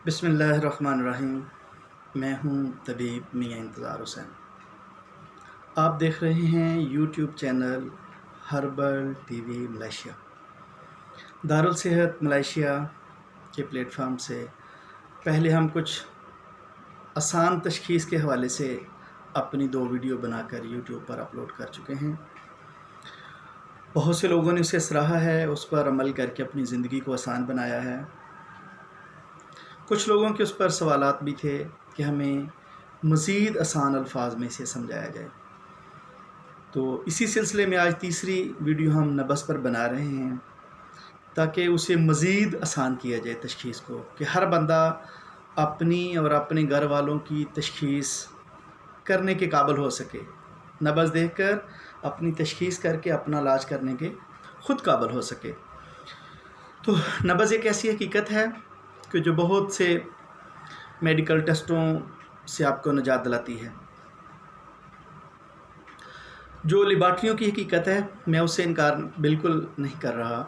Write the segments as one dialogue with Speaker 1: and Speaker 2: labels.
Speaker 1: बिस्मिल्लाहिर्रहमानिर्रहीम। मैं हूं तबीब मियां इंतज़ार हुसैन। आप देख रहे हैं YouTube channel herbal TV Malaysia. Darul सेहत मलेशिया के प्लेटफार्म से पहले हम कुछ आसान तशख़ीस के हवाले से अपनी 2 वीडियो बनाकर यूट्यूब पर अपलोड कर चुके हैं। बहुत से लोगों ने उसे सराहा है, उस पर अमल करके अपनी ज़िंदगी को आसान बनाया है। कुछ लोगों के उस पर सवालात भी थे कि हमें मज़ीद आसान अल्फाज में इसे समझाया जाए। तो इसी सिलसिले में आज तीसरी वीडियो हम नब्ज़ पर बना रहे हैं ताकि उसे मज़ीद आसान किया जाए तशख़ीस को, कि हर बंदा अपनी और अपने घर वालों की तशख़ीस करने के काबिल हो सके, नब्ज़ देखकर अपनी तशख़ीस करके अपना इलाज करने के ख़ुद काबिल हो सके। तो नब्ज़ एक ऐसी हकीकत है कि जो बहुत से मेडिकल टेस्टों से आपको निजात दिलाती है। जो लेबॉर्ट्रियों की हकीकत है, मैं उससे इनकार बिल्कुल नहीं कर रहा।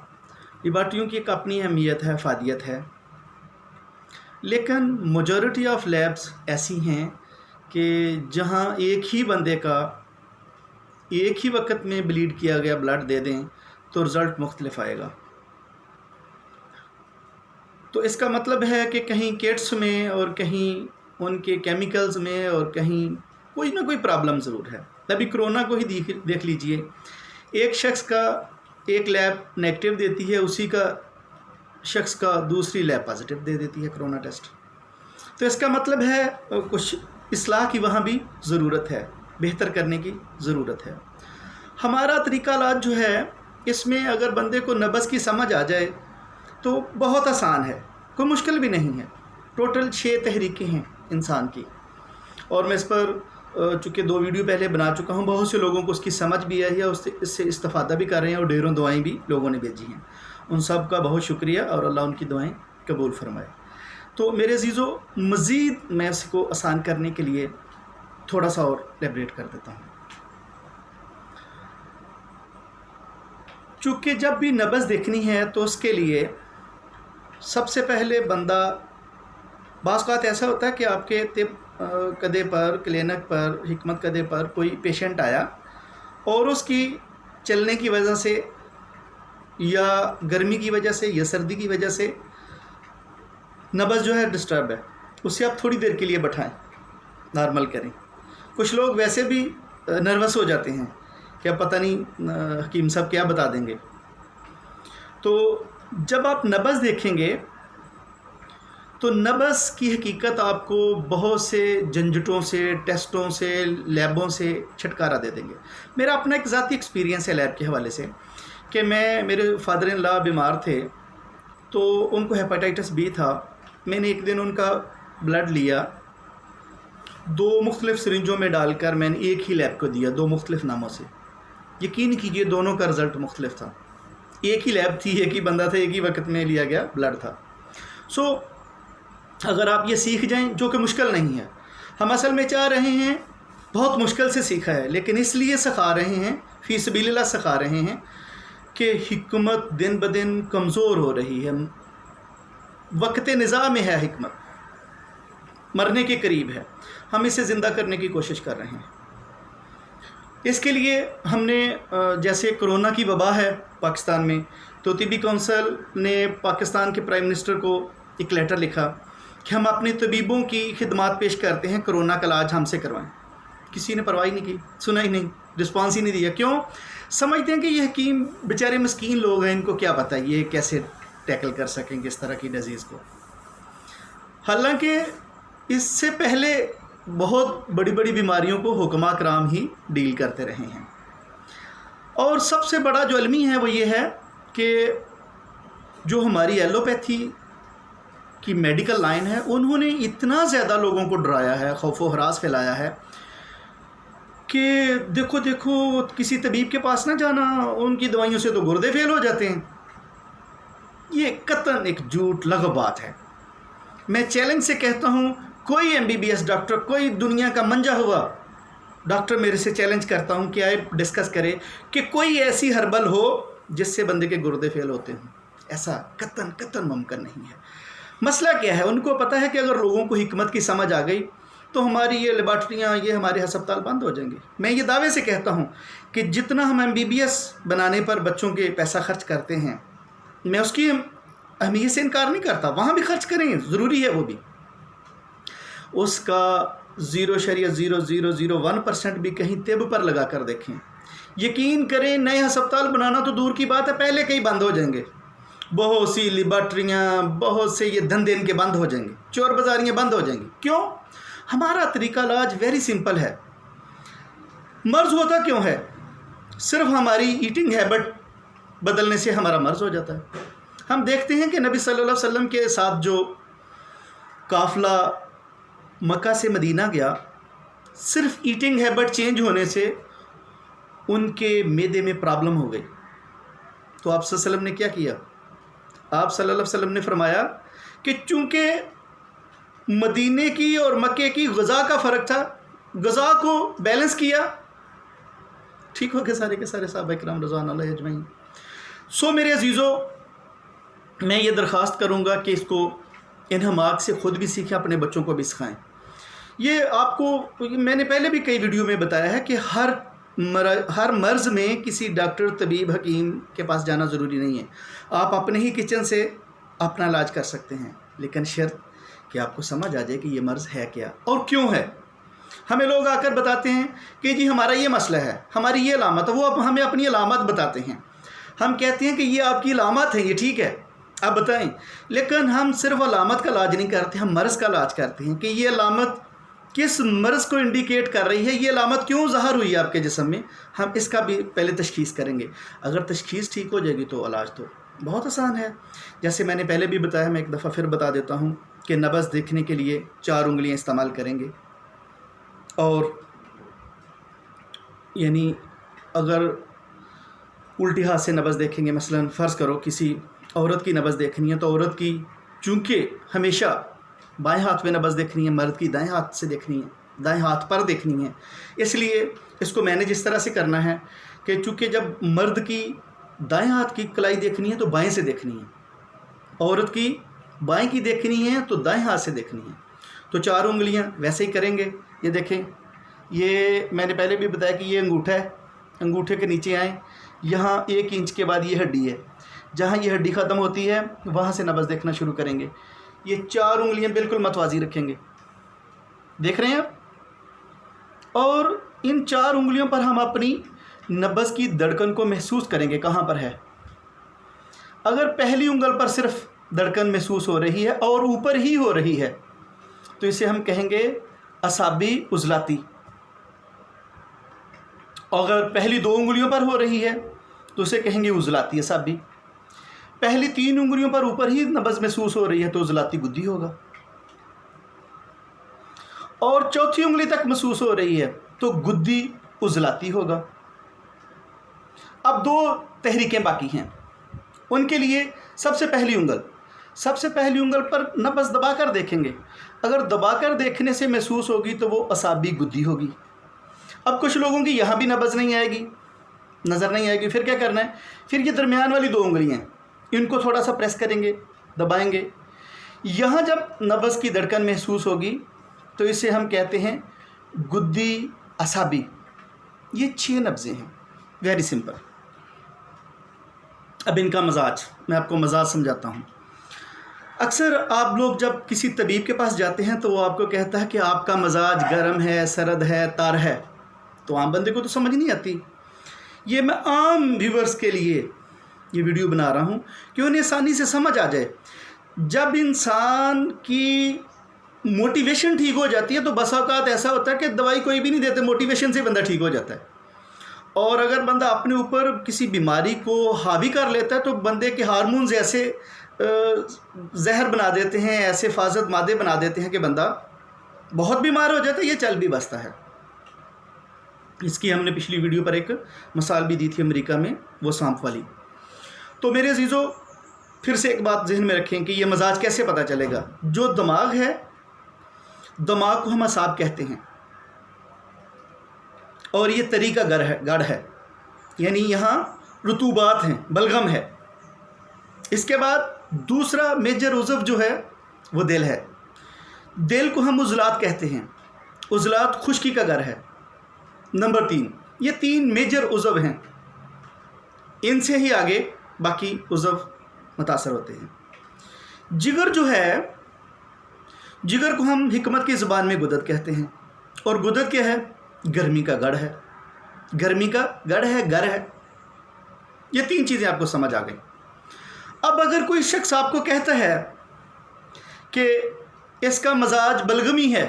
Speaker 1: लेबॉर्ट्रियों की एक अपनी अहमियत है, फ़ायदियत है, लेकिन मेजॉरिटी ऑफ लैब्स ऐसी हैं कि जहां एक ही बंदे का एक ही वक्त में ब्लीड किया गया ब्लड दे दें तो रिज़ल्ट मुख्तलिफ आएगा। तो इसका मतलब है कि कहीं किट्स में और कहीं उनके केमिकल्स में और कहीं कोई ना कोई प्रॉब्लम ज़रूर है। अभी कोरोना को ही देख लीजिए, एक शख्स का एक लैब नेगेटिव देती है, उसी का शख्स का दूसरी लैब पॉजिटिव दे देती है कोरोना टेस्ट। तो इसका मतलब है कुछ इस्लाह की वहाँ भी ज़रूरत है, बेहतर करने की ज़रूरत है। हमारा तरीक़ा इलाज जो है, इसमें अगर बंदे को नब्ज़ की समझ आ जाए तो बहुत आसान है, कोई मुश्किल भी नहीं है। टोटल 6 तहरीकें हैं इंसान की, और मैं इस पर चूँकि 2 वीडियो पहले बना चुका हूँ। बहुत से लोगों को उसकी समझ भी आई है, इससे इस्तेफ़ादा भी कर रहे हैं और ढेरों दुआएं भी लोगों ने भेजी हैं। उन सब का बहुत शुक्रिया और अल्लाह उनकी दुआएं कबूल फरमाए। तो मेरे अज़ीज़ों, मज़ीद मैं इसको आसान करने के लिए थोड़ा सा और एलेबरेट कर देता हूँ। चूँकि जब भी नब्ज़ देखनी है तो उसके लिए सबसे पहले बंदा, बाज़ औक़ात ऐसा होता है कि आपके तिब कदे पर, क्लिनिक पर, हिकमत कदे पर कोई पेशेंट आया और उसकी चलने की वजह से या गर्मी की वजह से या सर्दी की वजह से नब्ज़ जो है डिस्टर्ब है, उसे आप थोड़ी देर के लिए बैठाएं, नॉर्मल करें। कुछ लोग वैसे भी नर्वस हो जाते हैं कि अब पता नहीं हकीम साहब क्या बता देंगे। तो जब आप नब्ज़ देखेंगे तो नब्ज़ की हकीकत आपको बहुत से झंझटों से, टेस्टों से, लैबों से छुटकारा दे देंगे। मेरा अपना एक ज़ाती एक्सपीरियंस है लैब के हवाले से कि मेरे फादर इन लॉ बीमार थे, तो उनको हेपेटाइटिस बी था। मैंने एक दिन उनका ब्लड लिया, 2 मुख्तलिफ़ सिरिंजों में डालकर मैंने एक ही लैब को दिया, 2 मुख्तलिफ़ नामों से। यकीन कीजिए दोनों का रिज़ल्ट मुख्तलिफ था। एक ही लैब थी, एक ही बंदा था, एक ही वक्त में लिया गया ब्लड था। अगर आप ये सीख जाएं, जो कि मुश्किल नहीं है, हम असल में चाह रहे हैं, बहुत मुश्किल से सीखा है, लेकिन इसलिए सिखा रहे हैं, फ़ी सबीलिल्लाह सिखा रहे हैं कि हिकमत दिन ब दिन कमज़ोर हो रही है। वक्त निज़ा में है, हिकमत मरने के करीब है, हम इसे ज़िंदा करने की कोशिश कर रहे हैं। इसके लिए हमने, जैसे कोरोना की वबा है पाकिस्तान में, तो तिबी कौंसल ने पाकिस्तान के प्राइम मिनिस्टर को एक लेटर लिखा कि हम अपने तबीबों की खिदमात पेश करते हैं, कोरोना का इलाज हमसे करवाएं। किसी ने परवाह नहीं की, सुना ही नहीं, रिस्पांस ही नहीं दिया। क्यों? समझते हैं कि ये हकीम बेचारे मस्कीन लोग हैं, इनको क्या पता ये कैसे टैकल कर सकेंगे इस तरह की डिजीज़ को। हालांकि इससे पहले बहुत बड़ी बड़ी बीमारियों को हुक्मा कराम ही डील करते रहे हैं। और सबसे बड़ा जो अलमी है वो ये है कि जो हमारी एलोपैथी की मेडिकल लाइन है, उन्होंने इतना ज़्यादा लोगों को डराया है, खौफ व हरास फैलाया है कि देखो देखो किसी तबीब के पास ना जाना, उनकी दवाइयों से तो गुर्दे फेल हो जाते हैं। ये कतन एक झूठ लग बात है। मैं चैलेंज से कहता हूँ, कोई MBBS डॉक्टर, कोई दुनिया का मंजा हुआ डॉक्टर मेरे से चैलेंज करता हूँ कि आए डिस्कस करे कि कोई ऐसी हर्बल हो जिससे बंदे के गुर्दे फेल होते हैं। ऐसा कतन मुमकिन नहीं है। मसला क्या है, उनको पता है कि अगर लोगों को हिकमत की समझ आ गई तो हमारी ये लेबॉर्ट्रियाँ, ये हमारे हस्पताल बंद हो जाएंगे। मैं ये दावे से कहता हूँ कि जितना हम MBBS बनाने पर बच्चों के पैसा खर्च करते हैं, मैं उसकी अहमियत से इनकार नहीं करता, वहाँ भी खर्च करें, ज़रूरी है वो भी। उसका 0.0001% भी कहीं तिब पर लगा कर देखें, यकीन करें नए हस्पताल बनाना तो दूर की बात है, पहले कई बंद हो जाएंगे। बहुत सी लेबॉर्ट्रियाँ, बहुत से ये धंधे इनके बंद हो जाएंगे, चोर बाजारियाँ बंद हो जाएंगी। क्यों? हमारा तरीका इलाज वेरी सिंपल है। मर्ज़ होता क्यों है? सिर्फ हमारी ईटिंग हैबिट बदलने से हमारा मर्ज़ हो जाता है। हम देखते हैं कि नबी सल्लल्लाहु अलैहि वसल्लम के साथ जो काफ़िला मक्का से मदीना गया, सिर्फ ईटिंग हैबिट चेंज होने से उनके मैदे में प्रॉब्लम हो गई। तो आप सल्लल्लाहु अलैहि वसल्लम ने क्या किया? आप सल्लल्लाहु अलैहि वसल्लम ने फरमाया कि चूँकि मदीने की और मक्के की ग़िज़ा का फ़र्क था, ग़िज़ा को बैलेंस किया, ठीक हो गए सारे के सारे साहबा इकराम रज़वान अल्लाह अजमईन। सो मेरे अजीज़ों, मैं ये दरख्वास्त करूँगा कि इसको इन हमाक से ख़ुद भी सीखें, अपने बच्चों को भी सिखाएँ। ये आपको मैंने पहले भी कई वीडियो में बताया है कि हर मर्ज़ में किसी डॉक्टर, तबीब, हकीम के पास जाना ज़रूरी नहीं है। आप अपने ही किचन से अपना इलाज कर सकते हैं, लेकिन शर्त कि आपको समझ आ जाए कि ये मर्ज़ है क्या और क्यों है। हमें लोग आकर बताते हैं कि जी हमारा ये मसला है, हमारी ये अलामत है, वो हमें अपनी अलामत बताते हैं। हम कहते हैं कि ये आपकी अलामत है, ये ठीक है, आप बताएं। लेकिन हम सिर्फ अलामत का इलाज नहीं करते, हम मर्ज़ का इलाज करते हैं कि ये अलामत किस मर्ज़ को इंडिकेट कर रही है, ये अलामत क्यों ज़ाहिर हुई है आपके जिस्म में, हम इसका भी पहले तशख़ीस करेंगे। अगर तशख़ीस ठीक हो जाएगी तो इलाज तो बहुत आसान है। जैसे मैंने पहले भी बताया, मैं एक दफ़ा फिर बता देता हूँ कि नब्ज़ देखने के लिए 4 उंगलियाँ इस्तेमाल करेंगे, और यानी अगर उल्टी हाथ से नब्ज़ देखेंगे, मसलन फ़र्ज़ करो किसी औरत की नब्ज़ देखनी है, तो औरत की चूँकि हमेशा बाएं हाथ में नब्ज़ देखनी है, मर्द की दाएं हाथ से देखनी है, दाएं हाथ पर देखनी है। इसलिए इसको मैंने जिस तरह से करना है कि चूँकि जब मर्द की दाएं हाथ की कलाई देखनी है तो बाएं से देखनी है, औरत की बाएं की देखनी है तो दाएं हाथ से देखनी है। तो 4 उंगलियां वैसे ही करेंगे। ये देखें, ये मैंने पहले भी बताया कि ये अंगूठा है, अंगूठे के नीचे आएँ, यहाँ 1 इंच के बाद ये हड्डी है, जहाँ ये हड्डी ख़त्म होती है वहाँ से नब्ज़ देखना शुरू करेंगे। ये 4 उंगलियां बिल्कुल मतवाज़ी रखेंगे, देख रहे हैं आप। और इन 4 उंगलियों पर हम अपनी नब्ज़ की धड़कन को महसूस करेंगे, कहाँ पर है। अगर पहली उंगल पर सिर्फ धड़कन महसूस हो रही है और ऊपर ही हो रही है तो इसे हम कहेंगे असाबी उज़लाती। अगर पहली 2 उंगलियों पर हो रही है तो उसे कहेंगे उज़लाती असाबी। पहली 3 उंगलियों पर ऊपर ही नब्ज़ महसूस हो रही है तो उज़लाती गुद्दी होगा, और चौथी उंगली तक महसूस हो रही है तो गुद्दी उज़लाती होगा। अब 2 तहरीकें बाकी हैं, उनके लिए सबसे पहली उंगल पर नब्ज़ दबाकर देखेंगे। अगर दबाकर देखने से महसूस होगी तो वो असाबी गुद्दी होगी। अब कुछ लोगों की यहाँ भी नब्ज़ नहीं आएगी, नज़र नहीं आएगी, फिर क्या करना है, फिर ये दरमियान वाली 2 उंगलियाँ इनको थोड़ा सा प्रेस करेंगे, दबाएंगे। यहाँ जब नब्ज़ की धड़कन महसूस होगी तो इसे हम कहते हैं गुद्दी असाबी। ये 6 नब्ज़ें हैं, वेरी सिंपल। अब इनका मजाज, मैं आपको मजाज समझाता हूँ। अक्सर आप लोग जब किसी तबीब के पास जाते हैं तो वो आपको कहता है कि आपका मजाज गर्म है, सर्द है, तर है। तो आम बंदे को तो समझ नहीं आती। ये मैं आम व्यूअर्स के लिए ये वीडियो बना रहा हूँ कि उन्हें आसानी से समझ आ जाए। जब इंसान की मोटिवेशन ठीक हो जाती है तो बस औक़ात ऐसा होता है कि दवाई कोई भी नहीं देते, मोटिवेशन से बंदा ठीक हो जाता है। और अगर बंदा अपने ऊपर किसी बीमारी को हावी कर लेता है तो बंदे के हार्मोन्स ऐसे जहर बना देते हैं, ऐसे फाजत मादे बना देते हैं कि बंदा बहुत बीमार हो जाता है, ये चल भी बसता है। इसकी हमने पिछली वीडियो पर एक मिसाल भी दी थी अमेरिका में, वो सांप वाली। तो मेरे अजीज़ों, फिर से एक बात जहन में रखें कि ये मजाज कैसे पता चलेगा। जो दिमाग है, दिमाग को हम असाब कहते हैं, और ये तरीका गढ़ है, यानी यहाँ रुतूबात हैं, बलगम है। इसके बाद दूसरा मेजर उज़व जो है वो दिल है। दिल को हम उज़लात कहते हैं। उज़लात खुश्की का घर है। नंबर 3, ये 3 मेजर उज़व हैं, इनसे ही आगे बाकी उज़व मुतासर होते हैं। जिगर जो है, जिगर को हम हिकमत की ज़बान में गुदद कहते हैं। और गुदद क्या है? गर्मी का गढ़ है। गर्मी का गढ़ है, घर है। ये 3 चीज़ें आपको समझ आ गई। अब अगर कोई शख्स आपको कहता है कि इसका मजाज बलगमी है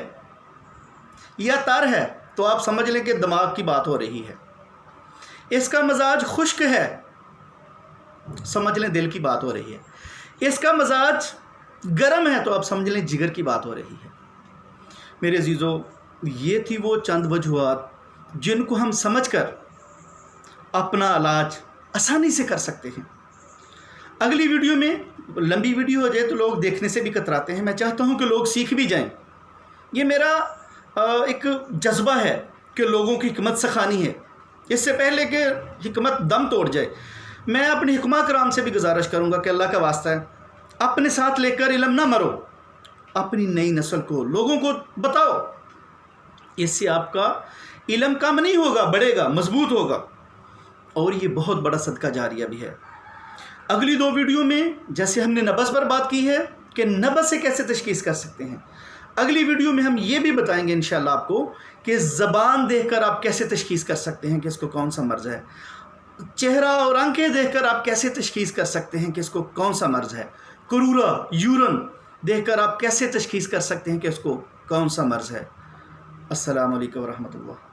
Speaker 1: या तर है, तो आप समझ लें कि दिमाग की बात हो रही है। इसका मजाज खुश्क है, समझ लें दिल की बात हो रही है। इसका मजाज गर्म है, तो आप समझ लें जिगर की बात हो रही है। मेरे अजीज़ों, ये थी वो चंद वजूहात जिनको हम समझकर अपना इलाज आसानी से कर सकते हैं। अगली वीडियो में, लंबी वीडियो हो जाए तो लोग देखने से भी कतराते हैं, मैं चाहता हूं कि लोग सीख भी जाएं। ये मेरा एक जज्बा है कि लोगों की हिकमत सिखानी है, इससे पहले कि हिकमत दम तोड़ जाए। मैं अपने हिकमा कराम से भी गुजारिश करूँगा कि अल्लाह का वास्ता है, अपने साथ लेकर इल्म ना मरो, अपनी नई नस्ल को, लोगों को बताओ। इससे आपका इल्म कम नहीं होगा, बढ़ेगा, मजबूत होगा, और ये बहुत बड़ा सदका जारिया भी है। अगली 2 वीडियो में जैसे हमने नब्ज़ पर बात की है कि नब्ज़ से कैसे तशख़ीस कर सकते हैं, अगली वीडियो में हम ये भी बताएंगे इंशाल्लाह आपको कि ज़बान देखकर आप कैसे तशख़ीस कर सकते हैं कि इसको कौन सा मर्ज़ है। चेहरा और आंखें देखकर आप कैसे तशख़ीस कर सकते हैं कि इसको कौन सा मर्ज़ है। करूरा, यूरन देखकर आप कैसे तशख़ीस कर सकते हैं कि इसको कौन सा मर्ज़ है। अस्सलामु अलैकुम व रहमतुल्लाह।